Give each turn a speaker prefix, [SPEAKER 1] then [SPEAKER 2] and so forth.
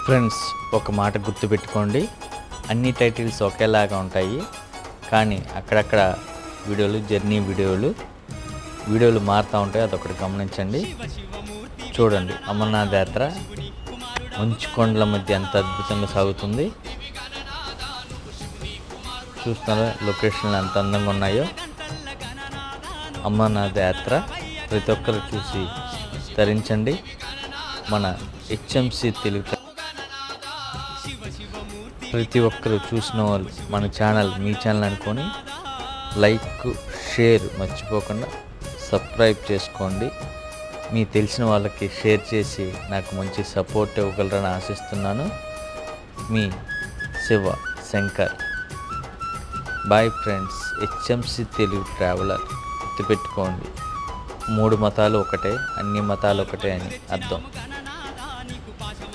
[SPEAKER 1] Friends, ఒక మాట గుర్తుపెట్టుకోండి, అన్ని టైటిల్స్ ఒకేలాగా ఉంటాయి, కానీ అక్కడక్కడ జర్నీ వీడియోలు మారుతూ ఉంటాయి. అదొకటి గమనించండి. చూడండి, అమర్నాథ్ యాత్ర మంచు కొండల మధ్య ఎంత అద్భుతంగా సాగుతుంది. చూస్తున్నారా లొకేషన్లు ఎంత అందంగా ఉన్నాయో. అమర్నాథ్ యాత్ర ప్రతి ఒక్కరు చూసి తరించండి. మన హెచ్ఎంసి తెలుగు ప్రతి ఒక్కరు చూసిన వాళ్ళు మన ఛానల్ మీ ఛానల్ అనుకొని లైక్ షేర్ మర్చిపోకుండా సబ్స్క్రైబ్ చేసుకోండి. మీ తెలిసిన వాళ్ళకి షేర్ చేసి నాకు మంచి సపోర్ట్ ఇవ్వగలరని ఆశిస్తున్నాను. మీ Shiva Shankar. Bye friends. HMC Telugu traveller. గుర్తుపెట్టుకోండి, 3 మతాలు ఒకటే, అన్ని మతాలు ఒకటే అని అర్థం.